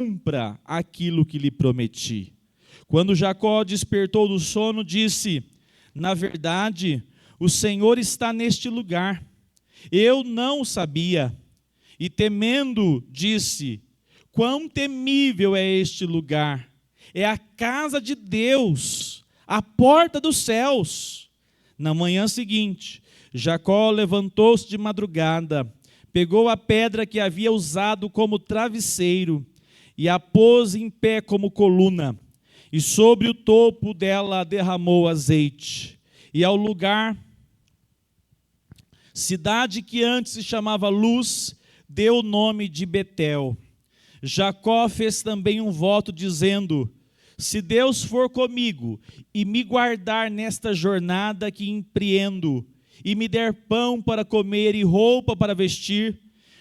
cumpra aquilo que lhe prometi. Quando Jacó despertou do sono, disse: na verdade, o Senhor está neste lugar. Eu não o sabia. E temendo, disse: quão temível é este lugar! É a casa de Deus, a porta dos céus. Na manhã seguinte, Jacó levantou-se de madrugada, pegou a pedra que havia usado como travesseiro e a pôs em pé como coluna, e sobre o topo dela derramou azeite. E ao lugar, cidade que antes se chamava Luz, deu o nome de Betel. Jacó fez também um voto dizendo: se Deus for comigo e me guardar nesta jornada que empreendo, e me der pão para comer e roupa para vestir,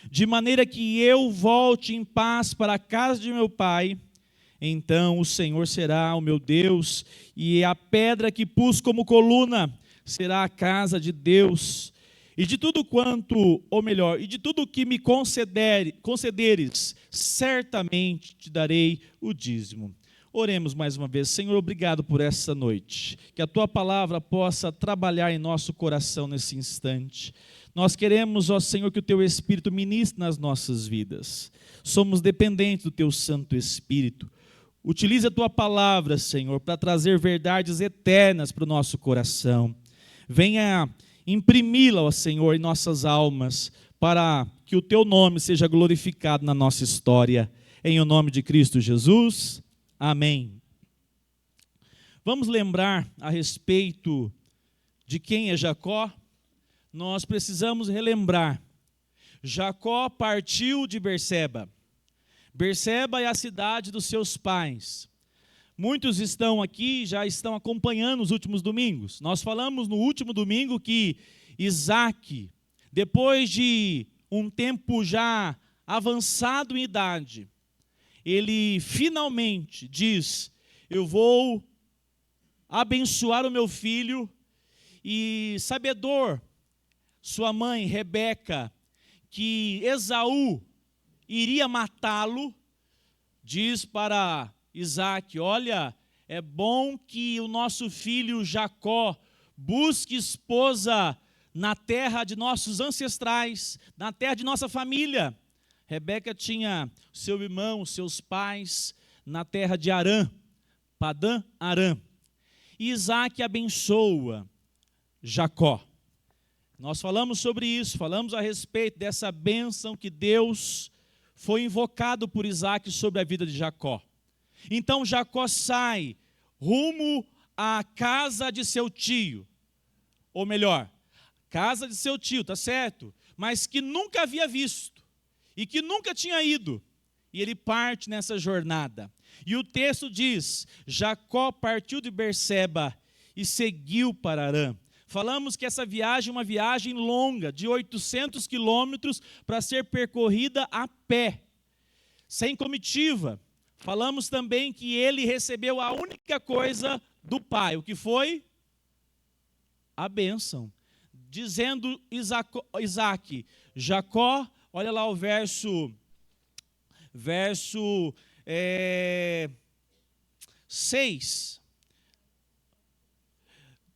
de maneira que eu volte em paz para a casa de meu pai, então o Senhor será o meu Deus, e a pedra que pus como coluna será a casa de Deus. E de tudo quanto, ou melhor, e de tudo que me concederes, certamente te darei o dízimo. Oremos mais uma vez. Senhor, obrigado por essa noite. Que a Tua palavra possa trabalhar em nosso coração nesse instante. Nós queremos, ó Senhor, que o Teu Espírito ministre nas nossas vidas. Somos dependentes do Teu Santo Espírito. Utilize a Tua palavra, Senhor, para trazer verdades eternas para o nosso coração. Venha imprimi-la, ó Senhor, em nossas almas, para que o Teu nome seja glorificado na nossa história. Em o nome de Cristo Jesus. Amém. Vamos lembrar a respeito de quem é Jacó? Nós precisamos relembrar. Jacó partiu de Berseba. Berseba é a cidade dos seus pais. Muitos estão aqui, já estão acompanhando os últimos domingos. Nós falamos no último domingo que Isaac, depois de um tempo já avançado em idade, ele finalmente diz: eu vou abençoar o meu filho. E sabedor, sua mãe Rebeca, que Esaú iria matá-lo, diz para Isaac: olha, é bom que o nosso filho Jacó busque esposa na terra de nossos ancestrais, na terra de nossa família. Rebeca tinha seu irmão, seus pais na terra de Arã, Padã Arã. E Isaac abençoa Jacó. Nós falamos sobre isso, falamos a respeito dessa bênção que Deus foi invocado por Isaac sobre a vida de Jacó. Então Jacó sai rumo à casa de seu tio, ou melhor, casa de seu tio, tá certo? Mas que nunca havia visto e que nunca tinha ido. E ele parte nessa jornada. E o texto diz: Jacó partiu de Berseba e seguiu para Arã. Falamos que essa viagem é uma viagem longa, de 800 quilômetros, para ser percorrida a pé, sem comitiva. Falamos também que ele recebeu a única coisa do pai, o que foi? A bênção. Dizendo Isaac, Jacó, olha lá o verso 6,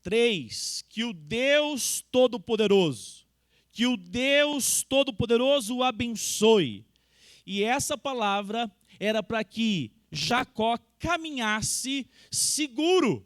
3, que o Deus Todo-Poderoso o abençoe. E essa palavra era para que Jacó caminhasse seguro,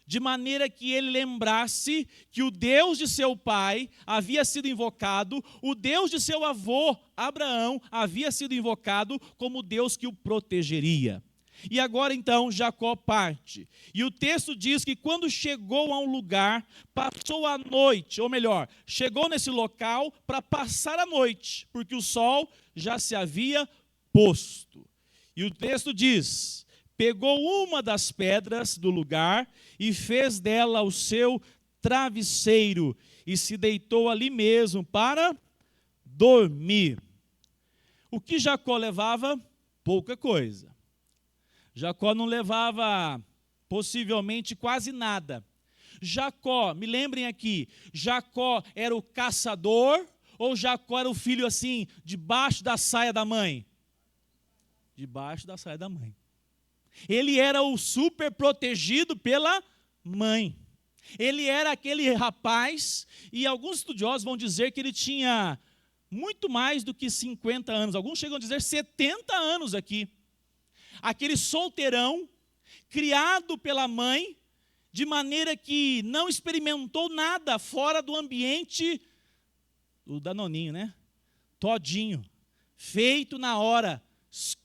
de maneira que ele lembrasse que o Deus de seu pai havia sido invocado, o Deus de seu avô, Abraão, havia sido invocado como o Deus que o protegeria. E agora então Jacó parte. E o texto diz que quando chegou a um lugar, passou a noite, ou melhor, chegou nesse local para passar a noite, porque o sol já se havia posto. E o texto diz: pegou uma das pedras do lugar e fez dela o seu travesseiro e se deitou ali mesmo para dormir. O que Jacó levava? Pouca coisa. Jacó não levava, possivelmente, quase nada. Jacó, me lembrem aqui, Jacó era o caçador ou Jacó era o filho assim, debaixo da saia da mãe? Debaixo da saia da mãe. Ele era o super protegido pela mãe. Ele era aquele rapaz, e alguns estudiosos vão dizer que ele tinha muito mais do que 50 anos. Alguns chegam a dizer 70 anos aqui. Aquele solteirão, criado pela mãe, de maneira que não experimentou nada fora do ambiente, o danoninho, né? Todinho, feito na hora,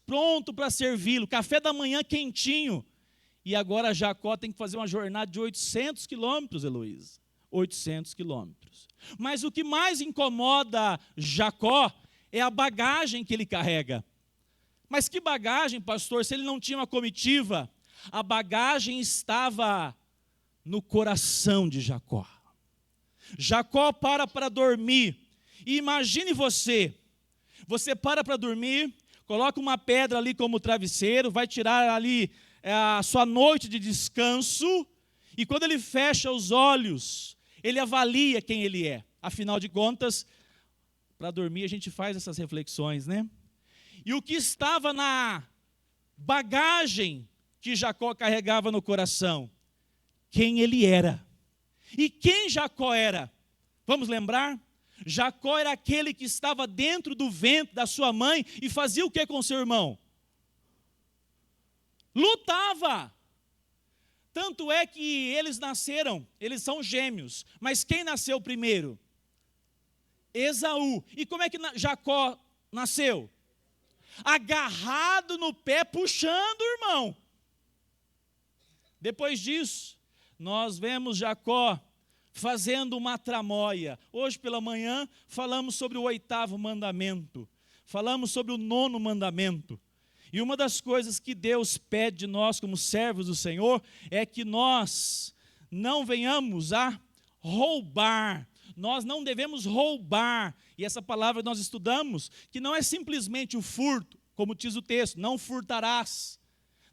pronto para servi-lo, café da manhã quentinho. E agora Jacó tem que fazer uma jornada de 800 quilômetros, Heloísa. 800 quilômetros. Mas o que mais incomoda Jacó é a bagagem que ele carrega. Mas que bagagem, pastor, se ele não tinha uma comitiva? A bagagem estava no coração de Jacó. Jacó para dormir. E imagine você para dormir, coloca uma pedra ali como travesseiro, vai tirar ali a sua noite de descanso, e quando ele fecha os olhos, ele avalia quem ele é. Afinal de contas, para dormir a gente faz essas reflexões, né? E o que estava na bagagem que Jacó carregava no coração? Quem ele era. E quem Jacó era? Vamos lembrar? Jacó era aquele que estava dentro do ventre da sua mãe e fazia o que com seu irmão? Lutava. Tanto é que eles nasceram, eles são gêmeos, mas quem nasceu primeiro? Esaú. E como é que Jacó nasceu? Agarrado no pé, puxando o irmão. Depois disso, nós vemos Jacó fazendo uma tramóia. Hoje pela manhã falamos sobre o 8º mandamento, falamos sobre o 9º mandamento. E uma das coisas que Deus pede de nós como servos do Senhor é que nós não venhamos a roubar. Nós não devemos roubar. E essa palavra nós estudamos, que não é simplesmente o furto, como diz o texto, não furtarás,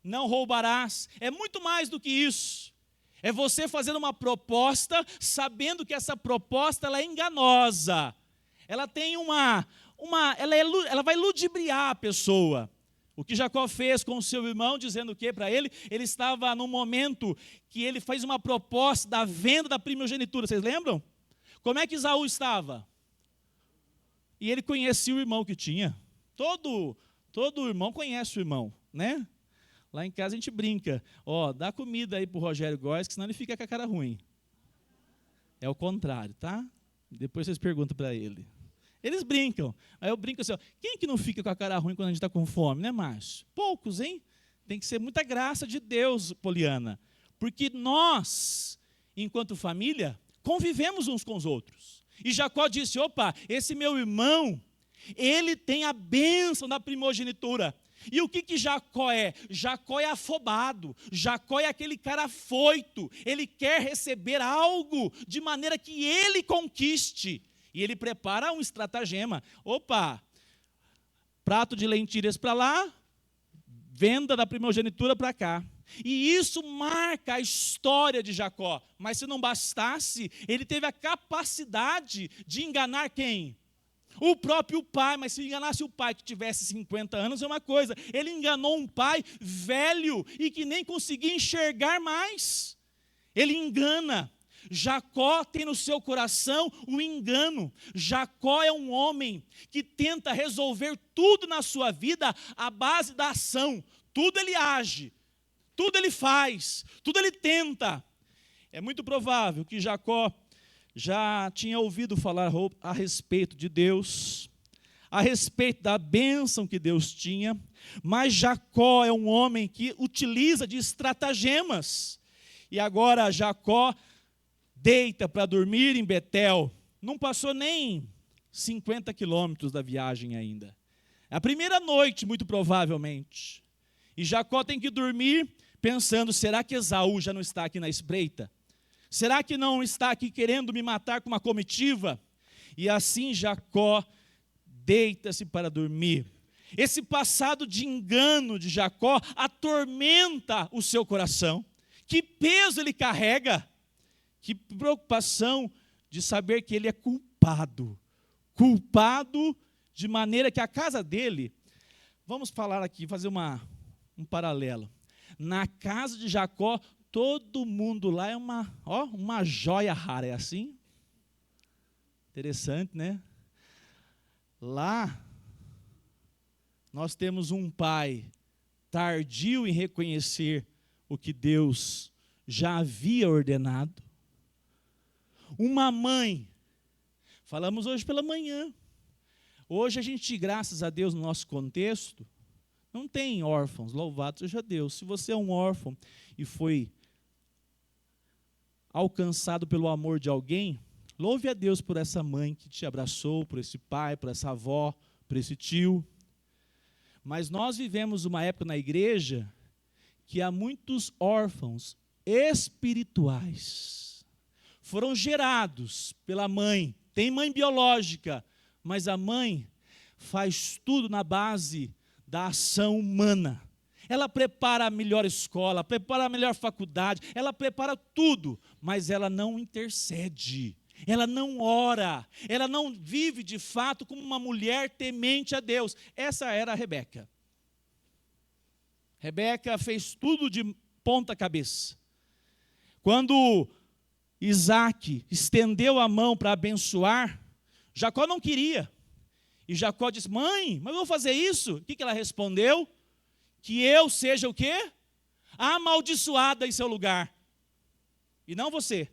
não roubarás. É muito mais do que isso. É você fazendo uma proposta, sabendo que essa proposta ela é enganosa. Ela tem ela vai ludibriar a pessoa. O que Jacó fez com o seu irmão, dizendo o que para ele? Ele estava num momento que ele fez uma proposta da venda da primogenitura. Vocês lembram? Como é que Esaú estava? E ele conhecia o irmão que tinha. Todo irmão conhece o irmão, né? Lá em casa a gente brinca. Dá comida aí para o Rogério Góes, que senão ele fica com a cara ruim. É o contrário, tá? Depois vocês perguntam para ele. Eles brincam. Aí eu brinco assim, quem que não fica com a cara ruim quando a gente está com fome, né, Márcio? Poucos, hein? Tem que ser muita graça de Deus, Poliana. Porque nós, enquanto família, convivemos uns com os outros. E Jacó disse, esse meu irmão, ele tem a bênção da primogenitura. E o que Jacó é? Jacó é afobado, Jacó é aquele cara afoito, ele quer receber algo de maneira que ele conquiste. E ele prepara um estratagema. Prato de lentilhas para lá, venda da primogenitura para cá. E isso marca a história de Jacó. Mas se não bastasse, ele teve a capacidade de enganar quem? O próprio pai. Mas se enganasse o pai que tivesse 50 anos é uma coisa. Ele enganou um pai velho e que nem conseguia enxergar mais. Ele engana. Jacó tem no seu coração o engano. Jacó é um homem que tenta resolver tudo na sua vida à base da ação. Tudo ele age, tudo ele faz, tudo ele tenta. É muito provável que Jacó já tinha ouvido falar a respeito de Deus, a respeito da bênção que Deus tinha, mas Jacó é um homem que utiliza de estratagemas. E agora Jacó deita para dormir em Betel. Não passou nem 50 quilômetros da viagem ainda. É a primeira noite, muito provavelmente. E Jacó tem que dormir pensando, será que Esaú já não está aqui na espreita? Será que não está aqui querendo me matar com uma comitiva? E assim Jacó deita-se para dormir. Esse passado de engano de Jacó atormenta o seu coração. Que peso ele carrega? Que preocupação de saber que ele é culpado. Culpado de maneira que a casa dele Vamos falar aqui, fazer um paralelo. Na casa de Jacó, todo mundo lá é uma joia rara, é assim? Interessante, né? Lá, nós temos um pai tardio em reconhecer o que Deus já havia ordenado. Uma mãe, falamos hoje pela manhã. Hoje a gente, graças a Deus, no nosso contexto, não tem órfãos, louvado seja Deus. Se você é um órfão e foi alcançado pelo amor de alguém, louve a Deus por essa mãe que te abraçou, por esse pai, por essa avó, por esse tio. Mas nós vivemos uma época na igreja que há muitos órfãos espirituais. Foram gerados pela mãe. Tem mãe biológica, mas a mãe faz tudo na base da ação humana. Ela prepara a melhor escola, prepara a melhor faculdade, ela prepara tudo, mas ela não intercede, ela não ora, ela não vive de fato como uma mulher temente a Deus. Essa era a Rebeca. Rebeca fez tudo de ponta cabeça. Quando Isaac estendeu a mão para abençoar, Jacó não queria. E Jacó disse: mãe, mas eu vou fazer isso? O que ela respondeu? Que eu seja o quê? Amaldiçoada em seu lugar. E não você.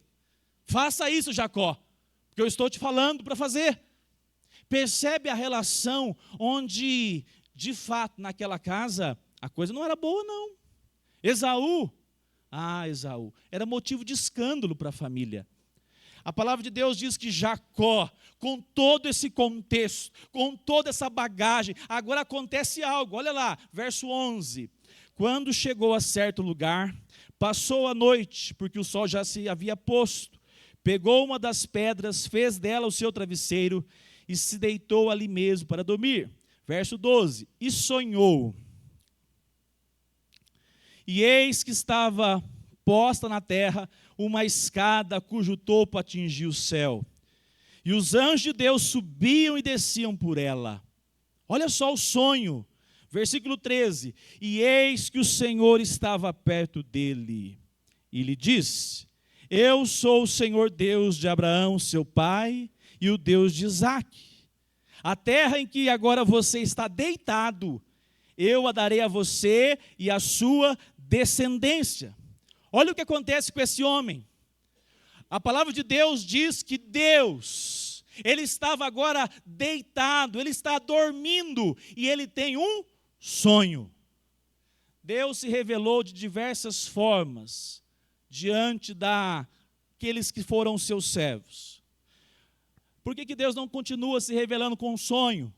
Faça isso, Jacó, porque eu estou te falando para fazer. Percebe a relação onde, de fato, naquela casa, a coisa não era boa, não. Esaú, era motivo de escândalo para a família. A palavra de Deus diz que Jacó, com todo esse contexto, com toda essa bagagem, agora acontece algo. Olha lá, verso 11. Quando chegou a certo lugar, passou a noite, porque o sol já se havia posto. Pegou uma das pedras, fez dela o seu travesseiro e se deitou ali mesmo para dormir. Verso 12. E sonhou. E eis que estava posta na terra uma escada cujo topo atingia o céu. E os anjos de Deus subiam e desciam por ela. Olha só o sonho. Versículo 13. E eis que o Senhor estava perto dele. E lhe disse: eu sou o Senhor Deus de Abraão, seu pai, e o Deus de Isaque. A terra em que agora você está deitado, eu a darei a você e a sua descendência. Olha o que acontece com esse homem. A palavra de Deus diz que Deus, ele estava agora deitado, ele está dormindo e ele tem um sonho. Deus se revelou de diversas formas diante daqueles que foram seus servos. Por que Deus não continua se revelando com um sonho?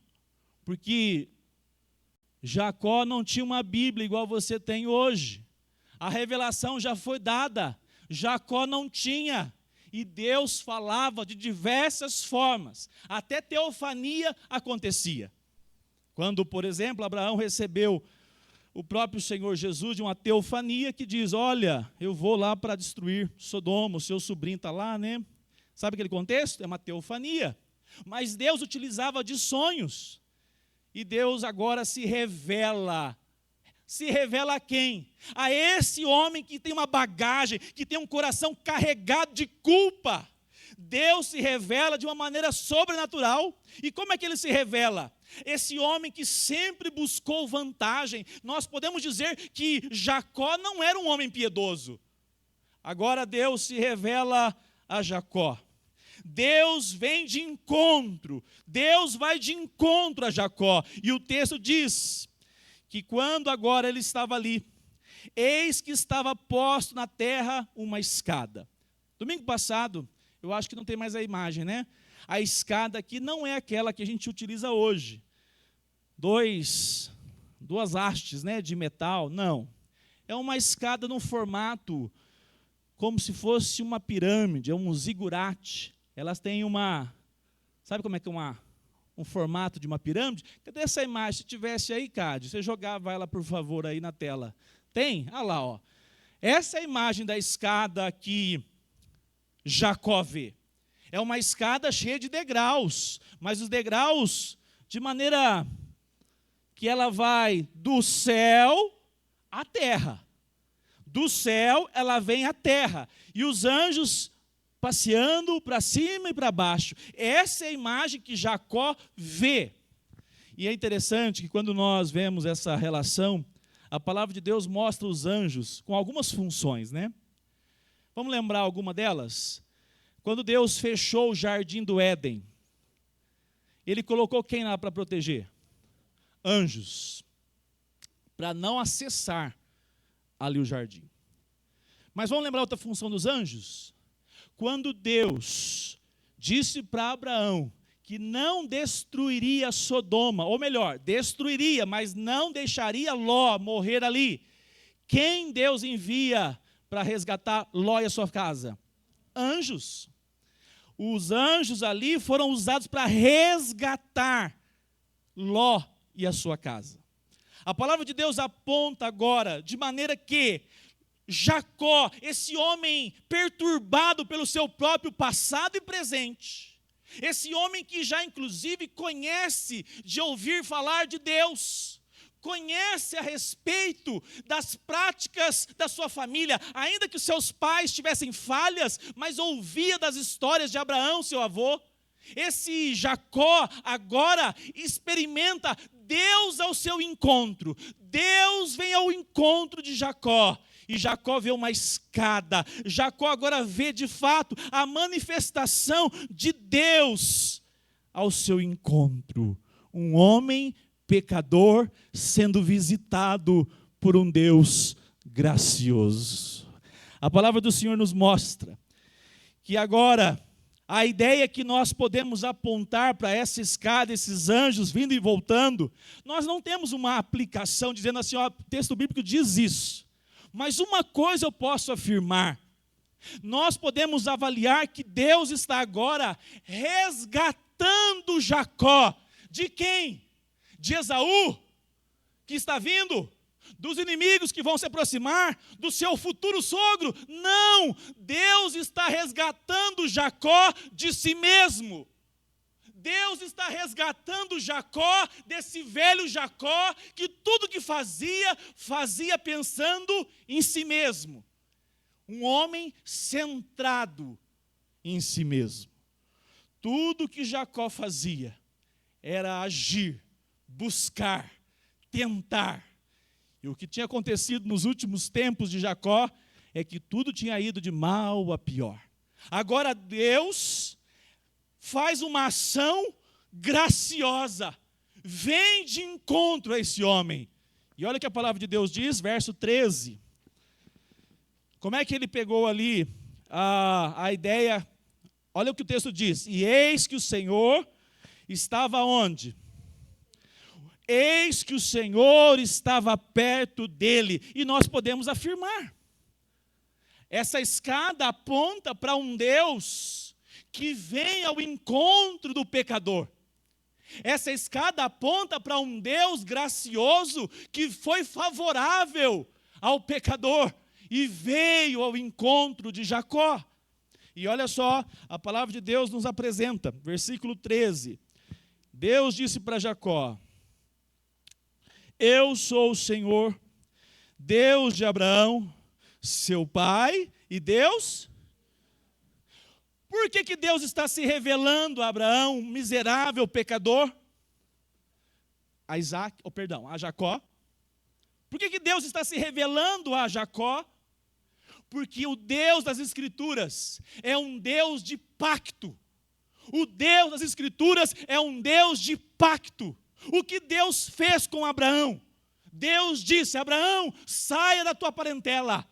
Porque Jacó não tinha uma Bíblia igual você tem hoje. A revelação já foi dada, Jacó não tinha, e Deus falava de diversas formas, até teofania acontecia. Quando, por exemplo, Abraão recebeu o próprio Senhor Jesus de uma teofania que diz: olha, eu vou lá para destruir Sodoma, o seu sobrinho está lá, né? Sabe aquele contexto? É uma teofania. Mas Deus utilizava de sonhos, e Deus agora se revela. Se revela a quem? A esse homem que tem uma bagagem, que tem um coração carregado de culpa. Deus se revela de uma maneira sobrenatural. E como é que ele se revela? Esse homem que sempre buscou vantagem. Nós podemos dizer que Jacó não era um homem piedoso. Agora Deus se revela a Jacó. Deus vem de encontro. Deus vai de encontro a Jacó. E o texto diz que quando agora ele estava ali, eis que estava posto na terra uma escada. Domingo passado, eu acho que não tem mais a imagem, né? A escada aqui não é aquela que a gente utiliza hoje. Duas hastes, né, de metal, não. É uma escada num formato como se fosse uma pirâmide, é um zigurate. Elas têm sabe como é que é um formato de uma pirâmide? Cadê essa imagem? Se tivesse aí, Cádio, você jogava ela, por favor, aí na tela. Tem? Olha lá, ó. Essa é a imagem da escada que Jacó vê. É uma escada cheia de degraus, mas os degraus de maneira que ela vai do céu à terra. Do céu ela vem à terra. E os anjos passeando para cima e para baixo. Essa é a imagem que Jacó vê. E é interessante que quando nós vemos essa relação, a palavra de Deus mostra os anjos com algumas funções, né? Vamos lembrar alguma delas? Quando Deus fechou o jardim do Éden, Ele colocou quem lá para proteger? Anjos, para não acessar ali o jardim. Mas vamos lembrar outra função dos anjos? Quando Deus disse para Abraão que não destruiria Sodoma, ou melhor, destruiria, mas não deixaria Ló morrer ali. Quem Deus envia para resgatar Ló e a sua casa? Anjos. Os anjos ali foram usados para resgatar Ló e a sua casa. A palavra de Deus aponta agora, de maneira que Jacó, esse homem perturbado pelo seu próprio passado e presente, esse homem que já inclusive conhece de ouvir falar de Deus, conhece a respeito das práticas da sua família, ainda que os seus pais tivessem falhas, mas ouvia das histórias de Abraão, seu avô. Esse Jacó agora experimenta Deus ao seu encontro. Deus vem ao encontro de Jacó. E Jacó vê uma escada. Jacó agora vê de fato a manifestação de Deus ao seu encontro. Um homem pecador sendo visitado por um Deus gracioso. A palavra do Senhor nos mostra que agora a ideia que nós podemos apontar para essa escada, esses anjos vindo e voltando, nós não temos uma aplicação dizendo assim, ó, o texto bíblico diz isso. Mas uma coisa eu posso afirmar, nós podemos avaliar que Deus está agora resgatando Jacó. De quem? De Esaú, que está vindo? Dos inimigos que vão se aproximar? Do seu futuro sogro? Não! Deus está resgatando Jacó de si mesmo. Deus está resgatando Jacó, desse velho Jacó, que tudo que fazia, fazia pensando em si mesmo. Um homem centrado em si mesmo. Tudo que Jacó fazia era agir, buscar, tentar. E o que tinha acontecido nos últimos tempos de Jacó é que tudo tinha ido de mal a pior. Agora Deus faz uma ação graciosa, vem de encontro a esse homem. E olha o que a palavra de Deus diz, verso 13. Como é que ele pegou ali a ideia? Olha o que o texto diz. E eis que o Senhor estava onde? Eis que o Senhor estava perto dele. E nós podemos afirmar. Essa escada aponta para um Deus que vem ao encontro do pecador. Essa escada aponta para um Deus gracioso que foi favorável ao pecador e veio ao encontro de Jacó. E olha só, a palavra de Deus nos apresenta, versículo 13. Deus disse para Jacó: eu sou o Senhor, Deus de Abraão, seu pai, e Deus... Por que Deus está se revelando a Abraão, um miserável pecador? A Jacó. Por que Deus está se revelando a Jacó? Porque o Deus das Escrituras é um Deus de pacto. O Deus das Escrituras é um Deus de pacto. O que Deus fez com Abraão? Deus disse: Abraão, saia da tua parentela.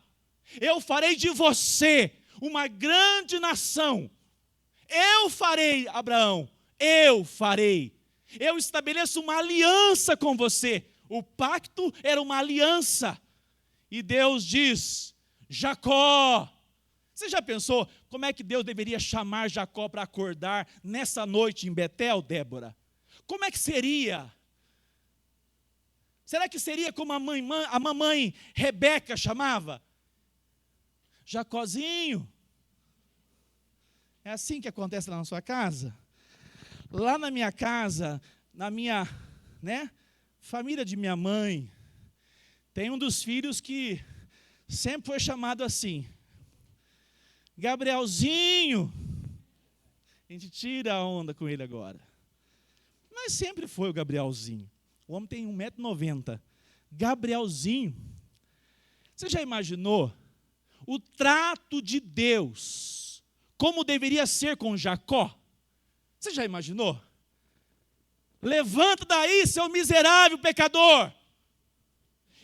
Eu farei de você uma grande nação. Eu farei, Abraão, eu farei. Eu estabeleço uma aliança com você. O pacto era uma aliança. E Deus diz: Jacó. Você já pensou como é que Deus deveria chamar Jacó para acordar nessa noite em Betel, Débora? Como é que seria? Será que seria como a mamãe Rebeca chamava? Jacózinho. É assim que acontece lá na sua casa? Lá na minha casa, na minha Família de minha mãe, tem um dos filhos que sempre foi chamado assim, Gabrielzinho. A gente tira a onda com ele agora. Mas sempre foi o Gabrielzinho. O homem tem 1,90 m. Gabrielzinho. Você já imaginou o trato de Deus, como deveria ser com Jacó? Você já imaginou? Levanta daí, seu miserável pecador.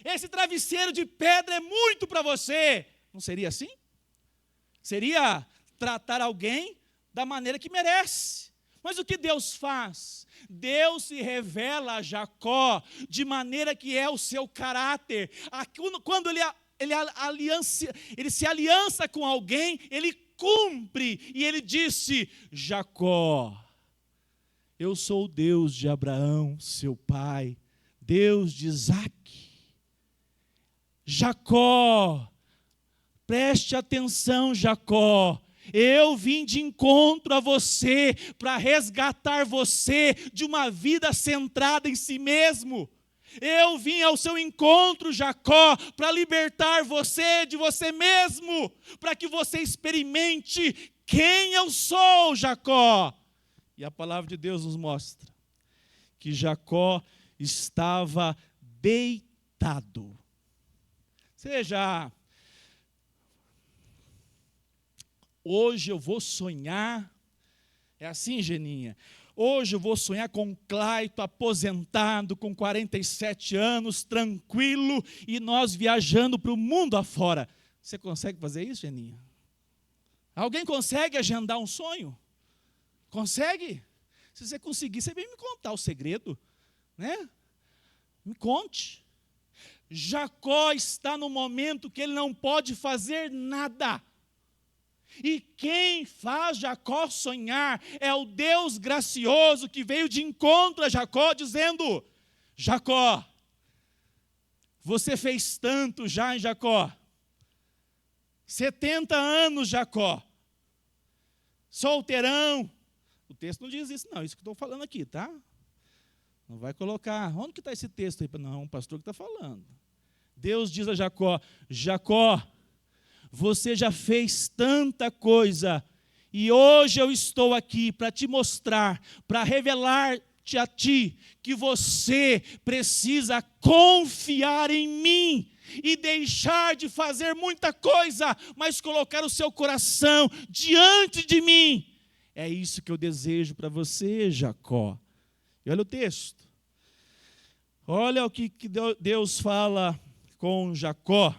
Esse travesseiro de pedra é muito para você. Não seria assim? Seria tratar alguém da maneira que merece. Mas o que Deus faz? Deus se revela a Jacó de maneira que é o seu caráter. Quando ele se aliança com alguém, ele cumpre. E ele disse, Jacó, eu sou o Deus de Abraão, seu pai, Deus de Isaque. Jacó, preste atenção, Jacó. Eu vim de encontro a você para resgatar você de uma vida centrada em si mesmo. Eu vim ao seu encontro, Jacó, para libertar você de você mesmo, para que você experimente quem eu sou, Jacó. E a palavra de Deus nos mostra que Jacó estava deitado. Hoje eu vou sonhar, é assim, Geninha? Hoje eu vou sonhar com Claito aposentado, com 47 anos, tranquilo, e nós viajando para o mundo afora. Você consegue fazer isso, Geninha? Alguém consegue agendar um sonho? Consegue? Se você conseguir, você vem me contar o segredo, né? Me conte. Jacó está no momento que ele não pode fazer nada. E quem faz Jacó sonhar é o Deus gracioso que veio de encontro a Jacó, dizendo, Jacó, você fez tanto já em Jacó, 70 anos, Jacó, solteirão. O texto não diz isso não, isso que estou falando aqui, tá? Não vai colocar, onde que está esse texto aí? Não, o pastor que está falando. Deus diz a Jacó, Jacó, você já fez tanta coisa, e hoje eu estou aqui para te mostrar, para revelar-te a ti, que você precisa confiar em mim, e deixar de fazer muita coisa, mas colocar o seu coração diante de mim. É isso que eu desejo para você, Jacó. E olha o texto. Olha o que Deus fala com Jacó.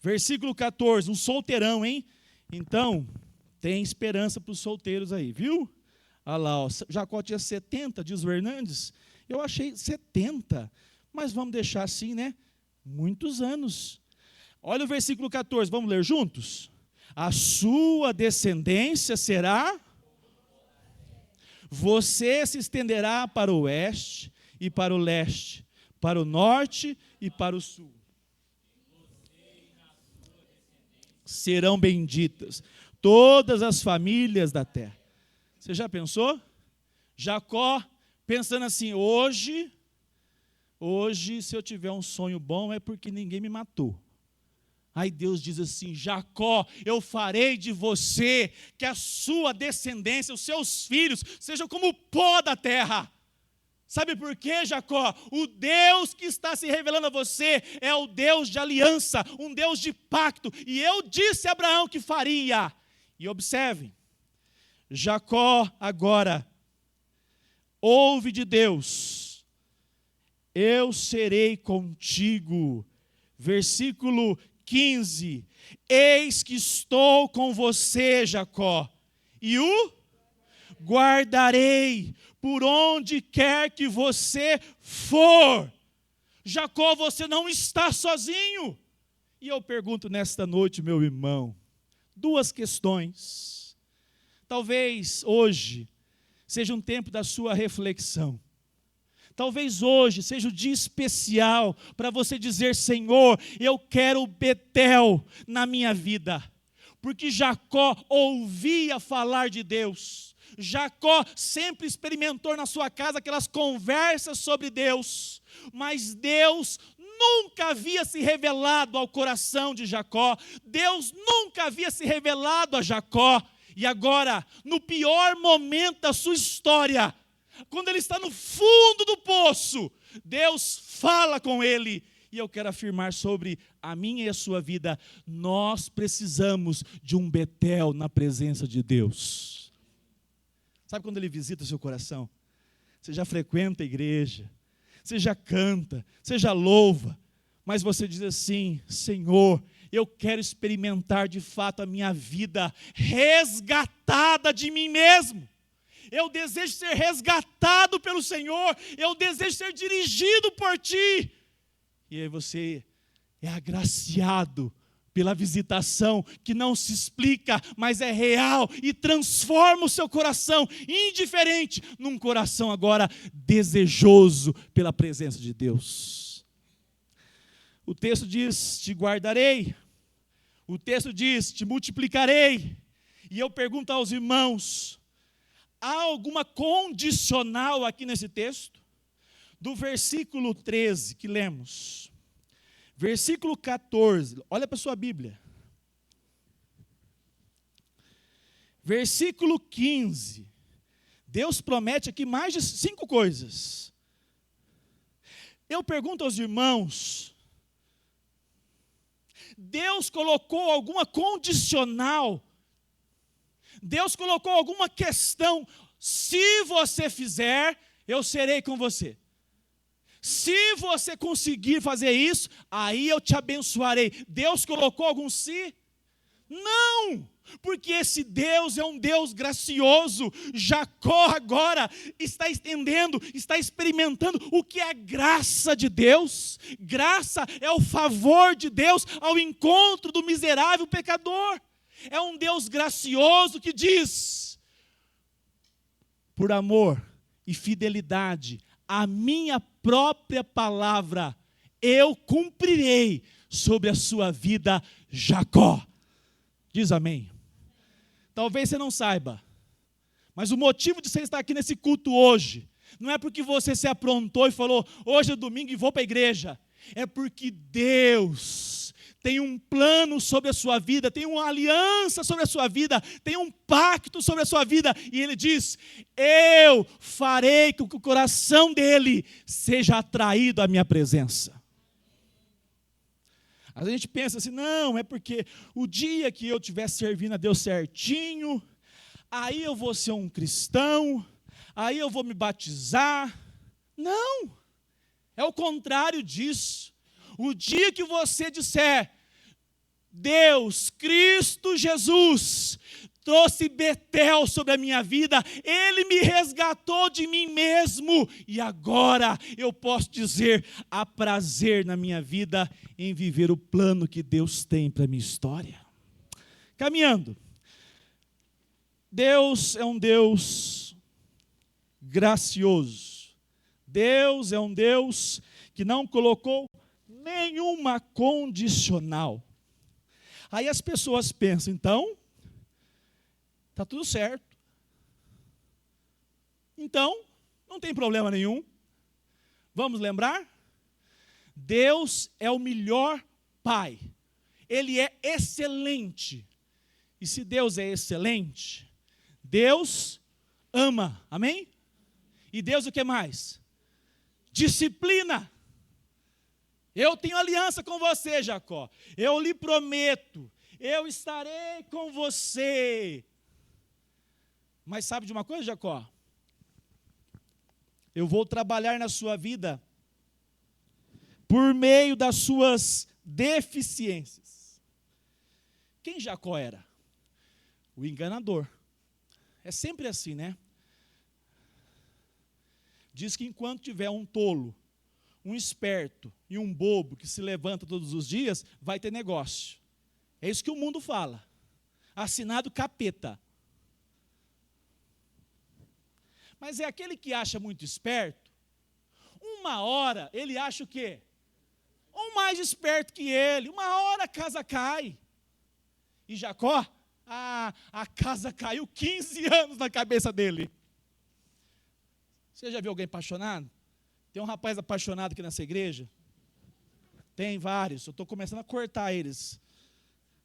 Versículo 14, um solteirão, hein? Então, tem esperança para os solteiros aí, viu? Olha lá, ó, Jacó tinha 70, diz o Hernandes. Eu achei 70, mas vamos deixar assim, né? Muitos anos. Olha o versículo 14, vamos ler juntos? A sua descendência será... Você se estenderá para o oeste e para o leste, para o norte e para o sul. Serão benditas todas as famílias da terra. Você já pensou? Jacó pensando assim, hoje, se eu tiver um sonho bom é porque ninguém me matou. Aí Deus diz assim, Jacó, eu farei de você que a sua descendência, os seus filhos, sejam como o pó da terra. Sabe por quê, Jacó? O Deus que está se revelando a você é o Deus de aliança, um Deus de pacto. E eu disse a Abraão que faria. E observem, Jacó agora ouve de Deus, eu serei contigo. Versículo 15, eis que estou com você, Jacó, e o guardarei por onde quer que você for. Jacó, você não está sozinho. E eu pergunto nesta noite, meu irmão, duas questões. Talvez hoje seja um tempo da sua reflexão. Talvez hoje seja o dia especial para você dizer, Senhor, eu quero Betel na minha vida. Porque Jacó ouvia falar de Deus. Jacó sempre experimentou na sua casa aquelas conversas sobre Deus, mas Deus nunca havia se revelado ao coração de Jacó, Deus nunca havia se revelado a Jacó, e agora, no pior momento da sua história, quando ele está no fundo do poço, Deus fala com ele. E eu quero afirmar sobre a minha e a sua vida, nós precisamos de um Betel na presença de Deus. Sabe quando ele visita o seu coração? Você já frequenta a igreja, você já canta, você já louva, mas você diz assim: Senhor, eu quero experimentar de fato a minha vida resgatada de mim mesmo. Eu desejo ser resgatado pelo Senhor, eu desejo ser dirigido por Ti. E aí você é agraciado pela visitação que não se explica, mas é real e transforma o seu coração indiferente num coração agora desejoso pela presença de Deus. O texto diz: te guardarei. O texto diz: te multiplicarei. E eu pergunto aos irmãos, há alguma condicional aqui nesse texto? Do versículo 13 que lemos, versículo 14, olha para a sua Bíblia, versículo 15, Deus promete aqui mais de 5 coisas. Eu pergunto aos irmãos, Deus colocou alguma condicional, Deus colocou alguma questão: se você fizer, eu serei com você. Se você conseguir fazer isso, aí eu te abençoarei. Deus colocou algum si? Não, porque esse Deus é um Deus gracioso. Jacó agora está entendendo, está experimentando o que é a graça de Deus. Graça é o favor de Deus ao encontro do miserável pecador. É um Deus gracioso que diz: por amor e fidelidade, a minha própria palavra eu cumprirei sobre a sua vida, Jacó. Diz amém. Talvez você não saiba, mas o motivo de você estar aqui nesse culto hoje não é porque você se aprontou e falou: hoje é domingo e vou para a igreja. É porque Deus tem um plano sobre a sua vida, tem uma aliança sobre a sua vida, tem um pacto sobre a sua vida, e Ele diz: eu farei com que o coração dele seja atraído à minha presença. A gente pensa assim: não, é porque o dia que eu estiver servindo a Deus certinho, aí eu vou ser um cristão, aí eu vou me batizar. Não, é o contrário disso. O dia que você disser: Deus, Cristo Jesus, trouxe Betel sobre a minha vida, Ele me resgatou de mim mesmo, e agora eu posso dizer: há prazer na minha vida em viver o plano que Deus tem para a minha história. Caminhando, Deus é um Deus gracioso, Deus é um Deus que não colocou nenhuma condicional. Aí as pessoas pensam: então, está tudo certo. Então, não tem problema nenhum. Vamos lembrar? Deus é o melhor Pai. Ele é excelente. E se Deus é excelente, Deus ama. Amém? E Deus o que mais? Disciplina. Eu tenho aliança com você, Jacó. Eu lhe prometo, eu estarei com você. Mas sabe de uma coisa, Jacó? Eu vou trabalhar na sua vida por meio das suas deficiências. Quem Jacó era? O enganador. É sempre assim, né? Diz que enquanto tiver um tolo, um esperto e um bobo que se levanta todos os dias, vai ter negócio. É isso que o mundo fala. Assinado capeta. Mas é aquele que acha muito esperto, uma hora ele acha o quê? Ou mais esperto que ele, uma hora a casa cai. E Jacó a casa caiu 15 anos na cabeça dele. Você já viu alguém apaixonado? Tem um rapaz apaixonado aqui nessa igreja? Tem vários, eu estou começando a cortar eles.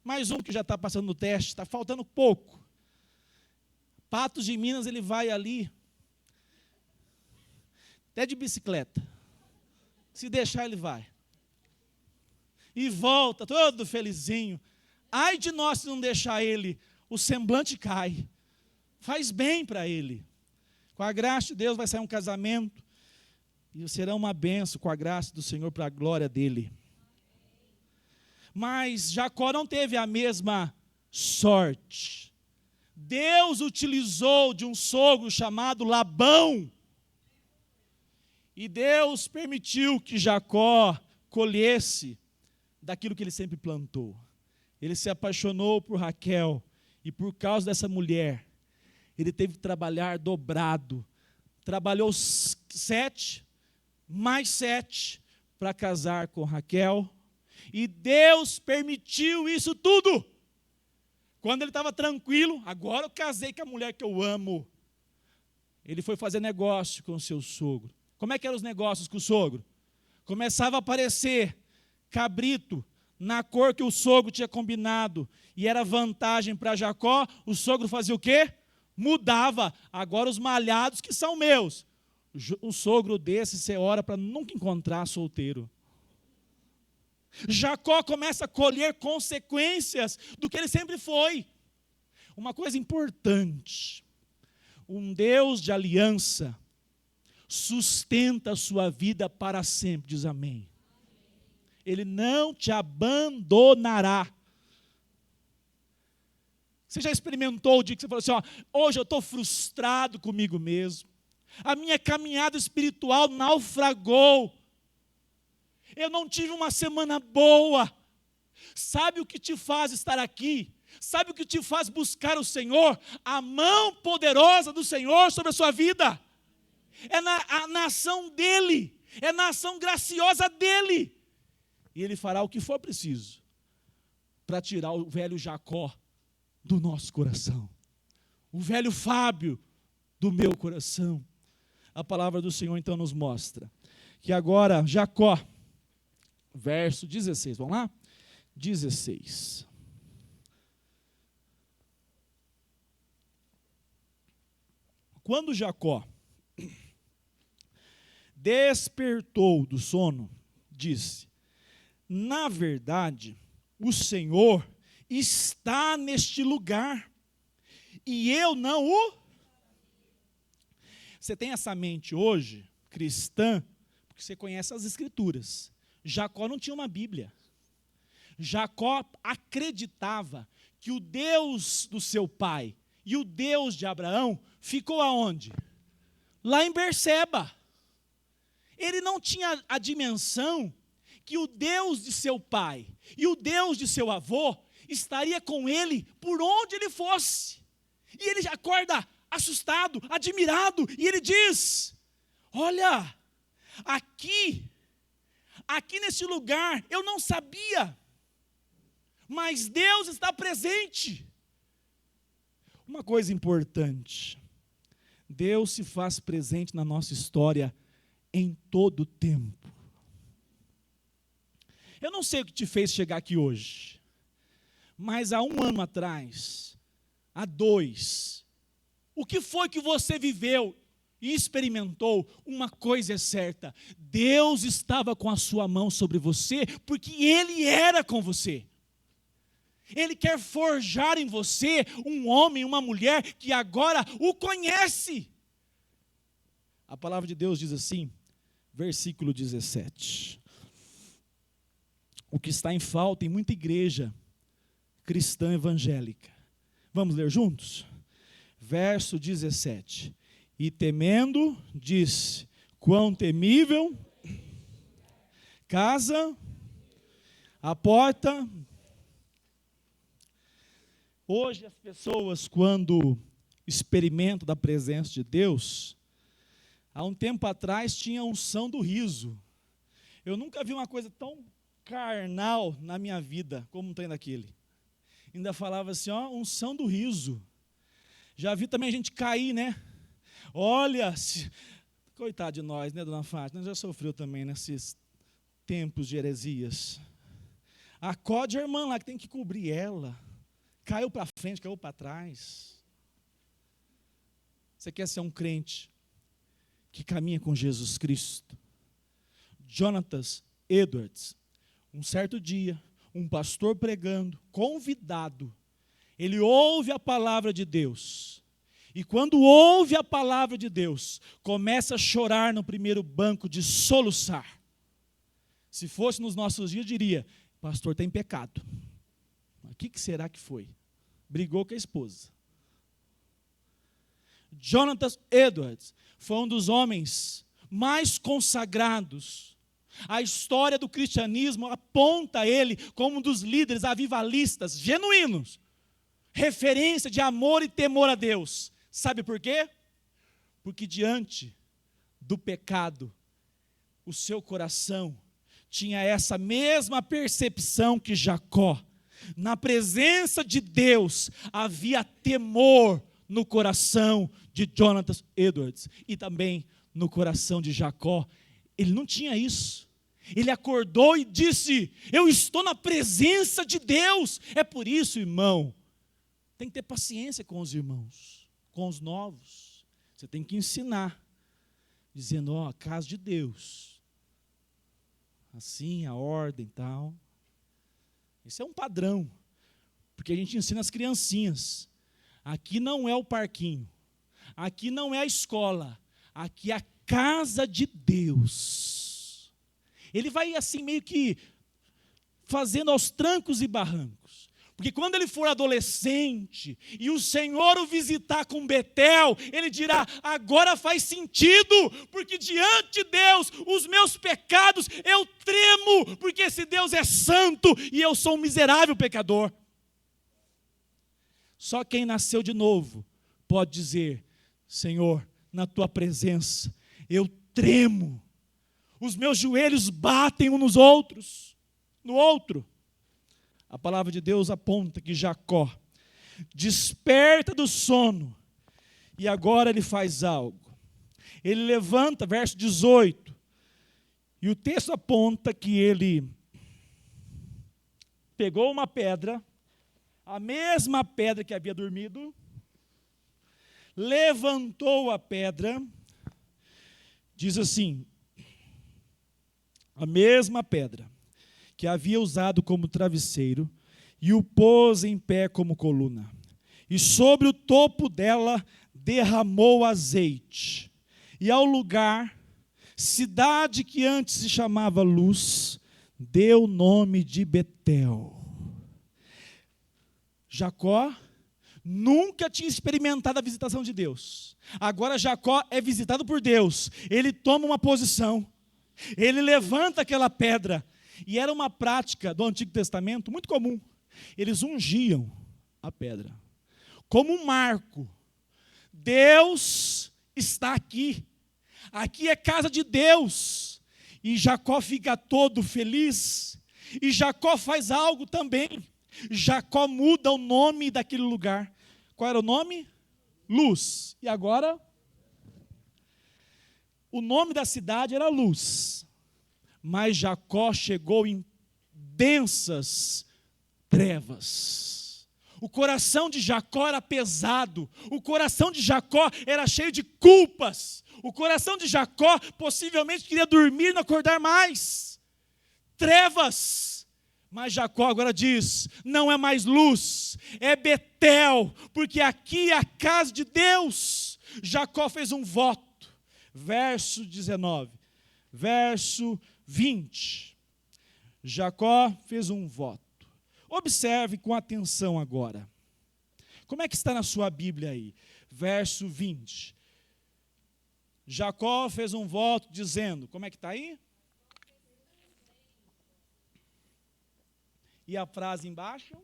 Mais um que já está passando no teste, está faltando pouco. Patos de Minas, ele vai ali, até de bicicleta. Se deixar, ele vai. E volta, todo felizinho. Ai de nós se não deixar ele, o semblante cai. Faz bem para ele. Com a graça de Deus vai sair um casamento. E será uma bênção com a graça do Senhor para a glória dele. Mas Jacó não teve a mesma sorte. Deus utilizou de um sogro chamado Labão. E Deus permitiu que Jacó colhesse daquilo que ele sempre plantou. Ele se apaixonou por Raquel. E por causa dessa mulher, ele teve que trabalhar dobrado. Trabalhou 7, mais 7, para casar com Raquel. E Deus permitiu isso tudo. Quando ele estava tranquilo, agora eu casei com a mulher que eu amo. Ele foi fazer negócio com o seu sogro. Como é que eram os negócios com o sogro? Começava a aparecer cabrito na cor que o sogro tinha combinado. E era vantagem para Jacó. O sogro fazia o quê? Mudava. Agora os malhados que são meus. Um sogro desse, você ora para nunca encontrar solteiro. Jacó começa a colher consequências do que ele sempre foi. Uma coisa importante: um Deus de aliança sustenta a sua vida para sempre, diz amém. Ele não te abandonará. Você já experimentou o dia que você falou assim, hoje eu estou frustrado comigo mesmo, a minha caminhada espiritual naufragou, eu não tive uma semana boa. Sabe o que te faz estar aqui? Sabe o que te faz buscar o Senhor? A mão poderosa do Senhor sobre a sua vida. É na ação dEle, é na ação graciosa dEle. E Ele fará o que for preciso para tirar o velho Jacó do nosso coração, o velho Fábio do meu coração. A palavra do Senhor então nos mostra que agora Jacó, verso 16, vamos lá? 16. Quando Jacó despertou do sono, disse: na verdade, o Senhor está neste lugar, e eu não o... Você tem essa mente hoje, cristã, porque você conhece as Escrituras. Jacó não tinha uma Bíblia. Jacó acreditava que o Deus do seu pai e o Deus de Abraão ficou aonde? Lá em Berseba. Ele não tinha a dimensão que o Deus de seu pai e o Deus de seu avô estaria com ele por onde ele fosse. E ele acorda assustado, admirado, e ele diz: olha, aqui nesse lugar, eu não sabia, mas Deus está presente. Uma coisa importante: Deus se faz presente na nossa história em todo o tempo. Eu não sei o que te fez chegar aqui hoje, mas há 1 ano atrás, há 2, o que foi que você viveu e experimentou? Uma coisa é certa: Deus estava com a sua mão sobre você, porque Ele era com você. Ele quer forjar em você um homem, uma mulher que agora o conhece. A palavra de Deus diz assim, versículo 17. O que está em falta em muita igreja cristã evangélica. Vamos ler juntos? Verso 17. E temendo, diz: quão temível, casa, a porta. Hoje as pessoas, quando experimentam da presença de Deus, há um tempo atrás tinha a unção do riso. Eu nunca vi uma coisa tão carnal na minha vida como tem daquele. Ainda falava assim, ó, unção do riso. Já vi também a gente cair, né? Olha, coitado de nós, né, dona Fátima? Nós já sofreu também nesses tempos de heresias. Acode a irmã lá que tem que cobrir ela. Caiu para frente, caiu para trás. Você quer ser um crente que caminha com Jesus Cristo? Jonathan Edwards, um certo dia, um pastor pregando, convidado, ele ouve a palavra de Deus. E quando ouve a palavra de Deus, começa a chorar no primeiro banco, de soluçar. Se fosse nos nossos dias, diria, pastor está em pecado. O que será que foi? Brigou com a esposa. Jonathan Edwards foi um dos homens mais consagrados. A história do cristianismo aponta ele como um dos líderes avivalistas genuínos. Referência de amor e temor a Deus. Sabe por quê? Porque diante do pecado, o seu coração tinha essa mesma percepção que Jacó. Na presença de Deus havia temor no coração de Jonathan Edwards e também no coração de Jacó. Ele não tinha isso. Ele acordou e disse, eu estou na presença de Deus. É por isso, irmão, tem que ter paciência com os irmãos, com os novos. Você tem que ensinar, dizendo, ó, a casa de Deus. Assim, a ordem e tal. Esse é um padrão, porque a gente ensina as criancinhas. Aqui não é o parquinho, aqui não é a escola, aqui é a casa de Deus. Ele vai assim meio que fazendo aos trancos e barrancos. Porque quando ele for adolescente e o Senhor o visitar com Betel, ele dirá, agora faz sentido, porque diante de Deus, os meus pecados, eu tremo, porque esse Deus é santo e eu sou um miserável pecador. Só quem nasceu de novo pode dizer, Senhor, na tua presença, eu tremo, os meus joelhos batem uns nos outros, no outro. A palavra de Deus aponta que Jacó desperta do sono e agora ele faz algo. Ele levanta, verso 18, e o texto aponta que ele pegou uma pedra, a mesma pedra que havia dormido, levantou a pedra, diz assim, a mesma pedra que havia usado como travesseiro, e o pôs em pé como coluna. E sobre o topo dela derramou azeite. E ao lugar, cidade que antes se chamava Luz, deu o nome de Betel. Jacó nunca tinha experimentado a visitação de Deus. Agora Jacó é visitado por Deus. Ele toma uma posição. Ele levanta aquela pedra. E era uma prática do Antigo Testamento muito comum. Eles ungiam a pedra como um marco. Deus está aqui. Aqui é casa de Deus. E Jacó fica todo feliz. E Jacó faz algo também. Jacó muda o nome daquele lugar. Qual era o nome? Luz. E agora? O nome da cidade era Luz. Mas Jacó chegou em densas trevas. O coração de Jacó era pesado. O coração de Jacó era cheio de culpas. O coração de Jacó possivelmente queria dormir e não acordar mais. Trevas. Mas Jacó agora diz, não é mais Luz, é Betel, porque aqui é a casa de Deus. Jacó fez um voto. Verso 19. Verso 20. Jacó fez um voto. Observe com atenção agora. Como é que está na sua Bíblia aí? Verso 20. Jacó fez um voto dizendo, como é que está aí? E a frase embaixo?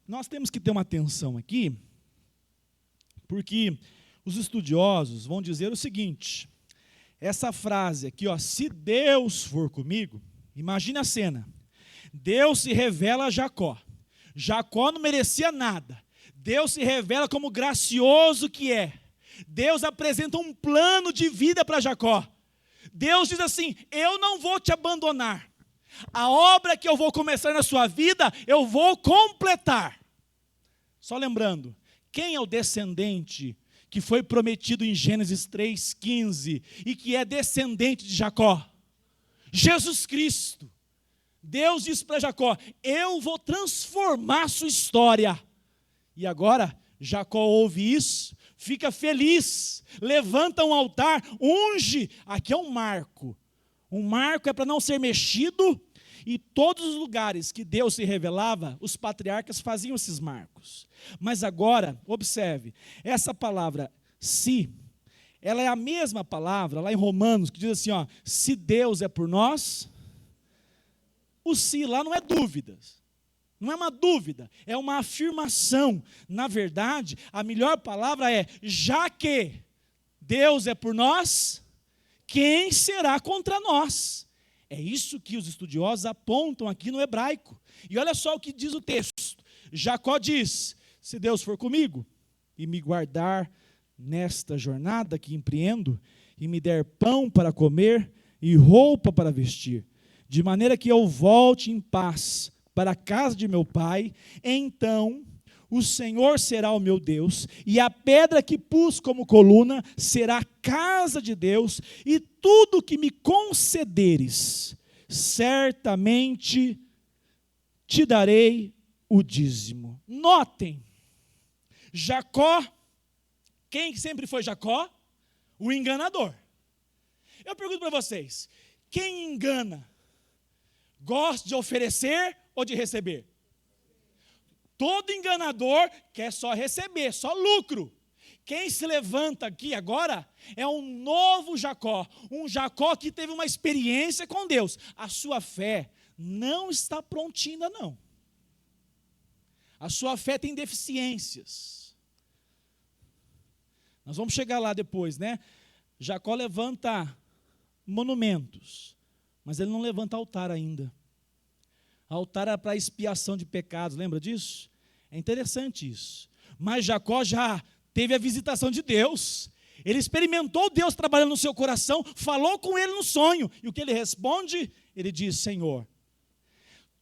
Nós temos que ter uma atenção aqui, porque os estudiosos vão dizer o seguinte, essa frase aqui, ó, se Deus for comigo, Imagine a cena. Deus se revela a Jacó. Jacó não merecia nada. Deus se revela como gracioso que é. Deus apresenta um plano de vida para Jacó. Deus diz assim: eu não vou te abandonar. A obra que eu vou começar na sua vida, eu vou completar. Só lembrando, quem é o descendente que foi prometido em Gênesis 3,15 e que é descendente de Jacó? Jesus Cristo. Deus disse para Jacó: eu vou transformar a sua história. E agora, Jacó ouve isso, fica feliz, levanta um altar, unge. Aqui é um marco. Um marco é para não ser mexido, e todos os lugares que Deus se revelava, os patriarcas faziam esses marcos. Mas agora, observe, essa palavra se, ela é a mesma palavra lá em Romanos, que diz assim, ó, se Deus é por nós, o se lá não é dúvidas. Não é uma dúvida, é uma afirmação. Na verdade, a melhor palavra é: já que Deus é por nós, quem será contra nós? É isso que os estudiosos apontam aqui no hebraico. E olha só o que diz o texto. Jacó diz: se Deus for comigo e me guardar nesta jornada que empreendo, e me der pão para comer e roupa para vestir, de maneira que eu volte em paz para a casa de meu pai, então o Senhor será o meu Deus, e a pedra que pus como coluna será a casa de Deus, e tudo que me concederes, certamente te darei o dízimo. Notem, Jacó, quem sempre foi Jacó? O enganador. Eu pergunto para vocês, quem engana? Gosta de oferecer ou de receber? Todo enganador quer só receber, só lucro. Quem se levanta aqui agora é um novo Jacó, um Jacó que teve uma experiência com Deus. A sua fé não está prontinha ainda não. A sua fé tem deficiências. Nós vamos chegar lá depois, né? Jacó levanta monumentos, mas ele não levanta altar ainda. Altar era para expiação de pecados, lembra disso? É interessante isso. Mas Jacó já teve a visitação de Deus. Ele experimentou Deus trabalhando no seu coração, falou com ele no sonho. E o que ele responde? Ele diz: Senhor,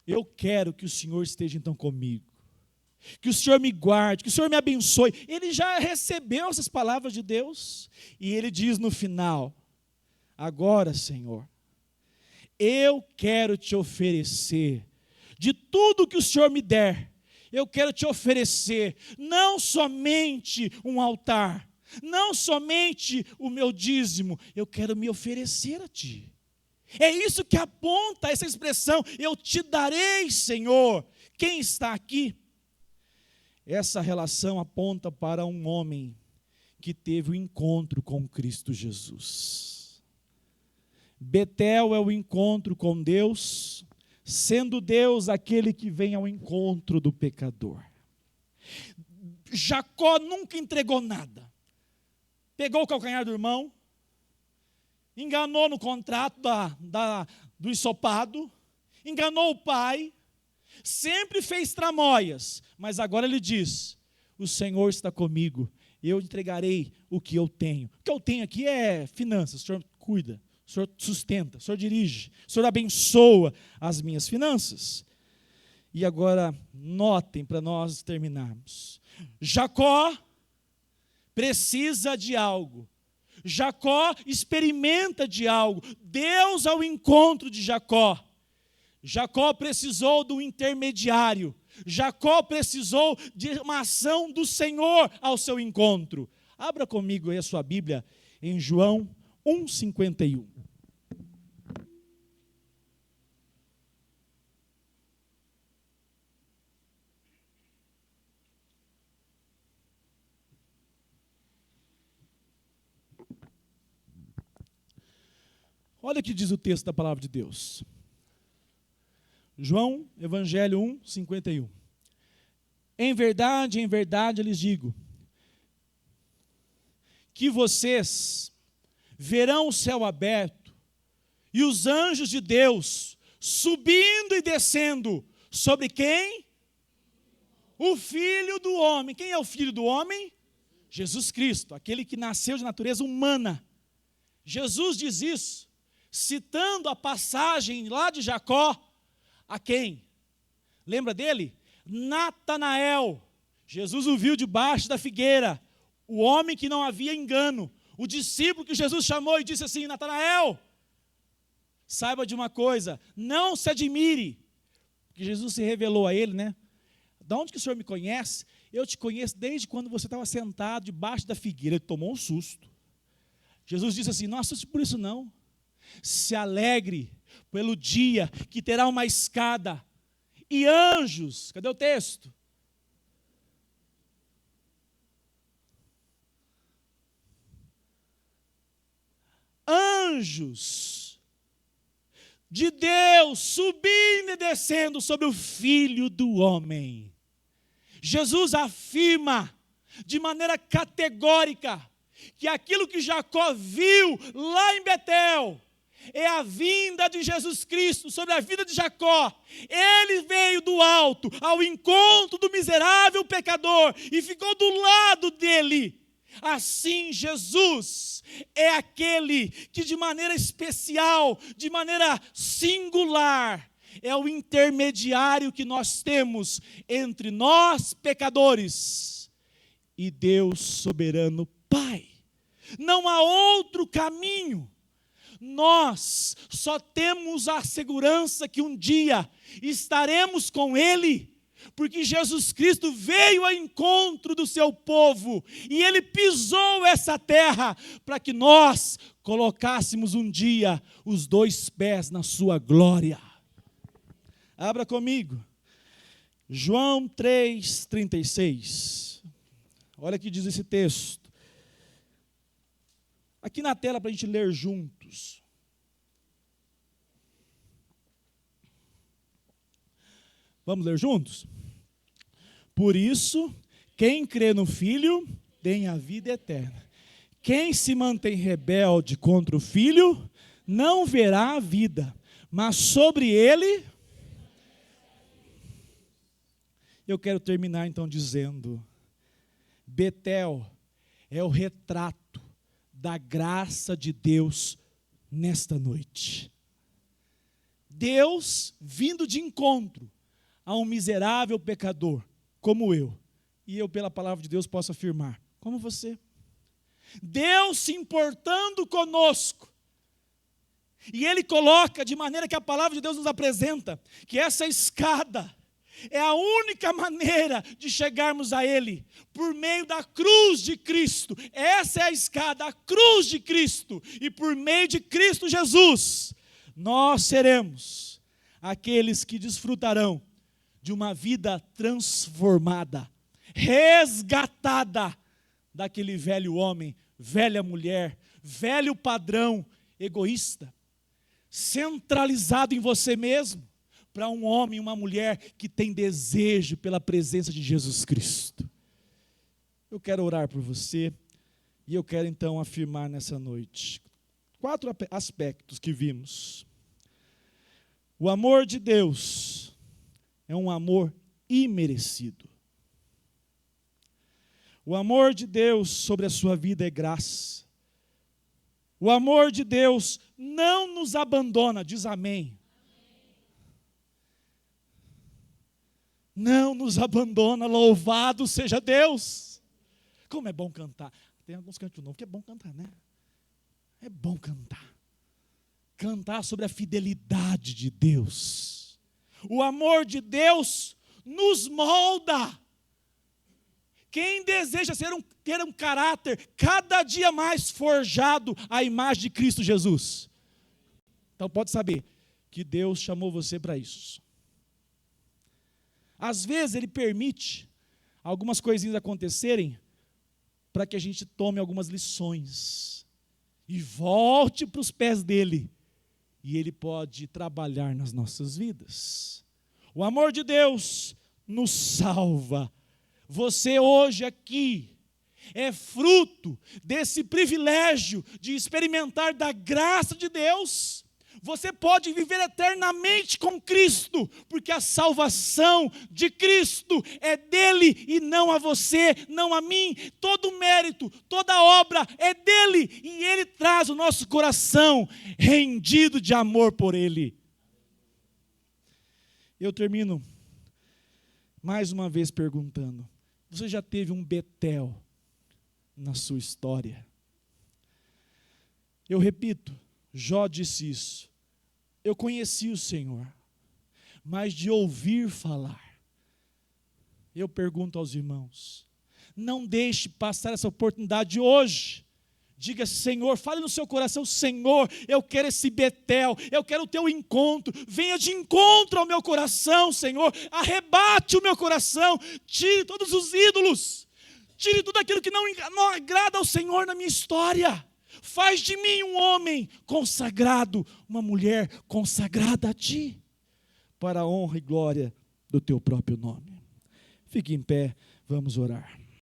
eu quero que o Senhor esteja então comigo. Que o Senhor me guarde, que o Senhor me abençoe. Ele já recebeu essas palavras de Deus. E ele diz no final: agora, Senhor, eu quero te oferecer de tudo que o Senhor me der. Eu quero te oferecer não somente um altar, não somente o meu dízimo, eu quero me oferecer a ti. É isso que aponta essa expressão: eu te darei, Senhor. Quem está aqui? Essa relação aponta para um homem que teve o encontro com Cristo Jesus. Betel é o encontro com Deus, sendo Deus aquele que vem ao encontro do pecador. Jacó nunca entregou nada. Pegou o calcanhar do irmão, enganou no contrato do ensopado, enganou o pai, sempre fez tramóias, mas agora ele diz: o Senhor está comigo, eu entregarei o que eu tenho. O que eu tenho aqui é finanças, o Senhor cuida. O Senhor sustenta, o Senhor dirige, o Senhor abençoa as minhas finanças. E agora, notem para nós terminarmos. Jacó precisa de algo. Jacó experimenta de algo. Deus ao encontro de Jacó. Jacó precisou do intermediário. Jacó precisou de uma ação do Senhor ao seu encontro. Abra comigo aí a sua Bíblia em João 1,51. Olha o que diz o texto da palavra de Deus. João, Evangelho 1,51. Em verdade eu lhes digo, que vocês verão o céu aberto e os anjos de Deus subindo e descendo. Sobre quem? O Filho do homem. Quem é o Filho do homem? Jesus Cristo, aquele que nasceu de natureza humana. Jesus diz isso, citando a passagem lá de Jacó, a quem? Lembra dele? Natanael. Jesus o viu debaixo da figueira, o homem que não havia engano, o discípulo que Jesus chamou e disse assim: Natanael, saiba de uma coisa, não se admire, porque Jesus se revelou a ele, né? Da onde que o senhor me conhece? Eu te conheço desde quando você estava sentado debaixo da figueira. Ele tomou um susto. Jesus disse assim: não assuste por isso não. Se alegre pelo dia que terá uma escada e anjos. Cadê o texto? Anjos de Deus subindo e descendo sobre o Filho do homem. Jesus afirma de maneira categórica que aquilo que Jacó viu lá em Betel é a vinda de Jesus Cristo sobre a vida de Jacó. Ele veio do alto ao encontro do miserável pecador e ficou do lado dele. Assim, Jesus é aquele que de maneira especial, de maneira singular, é o intermediário que nós temos entre nós, pecadores, e Deus soberano Pai. Não há outro caminho. Nós só temos a segurança que um dia estaremos com Ele, porque Jesus Cristo veio ao encontro do seu povo, e Ele pisou essa terra, para que nós colocássemos um dia os 2 pés na sua glória. Abra comigo, João 3,36, olha o que diz esse texto, aqui na tela para a gente ler juntos. Vamos ler juntos? Por isso, quem crê no Filho tem a vida eterna. Quem se mantém rebelde contra o Filho não verá a vida, mas sobre ele... Eu quero terminar então dizendo, Betel é o retrato da graça de Deus nesta noite. Deus vindo de encontro a um miserável pecador, como eu, e eu pela palavra de Deus posso afirmar, como você. Deus se importando conosco, e Ele coloca de maneira que a palavra de Deus nos apresenta, que essa escada é a única maneira de chegarmos a Ele, por meio da cruz de Cristo. Essa é a escada, a cruz de Cristo, e por meio de Cristo Jesus, nós seremos aqueles que desfrutarão de uma vida transformada, resgatada daquele velho homem, velha mulher, velho padrão egoísta, centralizado em você mesmo, para um homem e uma mulher que tem desejo pela presença de Jesus Cristo. Eu quero orar por você, e eu quero então afirmar nessa noite 4 aspectos que vimos. O amor de Deus é um amor imerecido. O amor de Deus sobre a sua vida é graça. O amor de Deus não nos abandona, diz amém. Não nos abandona, louvado seja Deus. Como é bom cantar. Tem alguns cantos novos que é bom cantar, né? É bom cantar. Cantar sobre a fidelidade de Deus. O amor de Deus nos molda. Quem deseja ter um caráter cada dia mais forjado à imagem de Cristo Jesus? Então pode saber que Deus chamou você para isso. Às vezes Ele permite algumas coisinhas acontecerem para que a gente tome algumas lições e volte para os pés dEle. E Ele pode trabalhar nas nossas vidas. O amor de Deus nos salva. Você hoje aqui é fruto desse privilégio de experimentar da graça de Deus. Você pode viver eternamente com Cristo, porque a salvação de Cristo é dele e não a você, não a mim. Todo o mérito, toda a obra é dele, e ele traz o nosso coração rendido de amor por ele. Eu termino mais uma vez perguntando: você já teve um Betel na sua história? Eu repito, Jó disse isso. Eu conheci o Senhor, mas de ouvir falar. Eu pergunto aos irmãos, não deixe passar essa oportunidade hoje. Diga: Senhor, fale no seu coração: Senhor, eu quero esse Betel, eu quero o teu encontro, venha de encontro ao meu coração, Senhor, arrebate o meu coração, tire todos os ídolos, tire tudo aquilo que não agrada ao Senhor na minha história. Faz de mim um homem consagrado, uma mulher consagrada a Ti, para a honra e glória do Teu próprio nome. Fique em pé, vamos orar.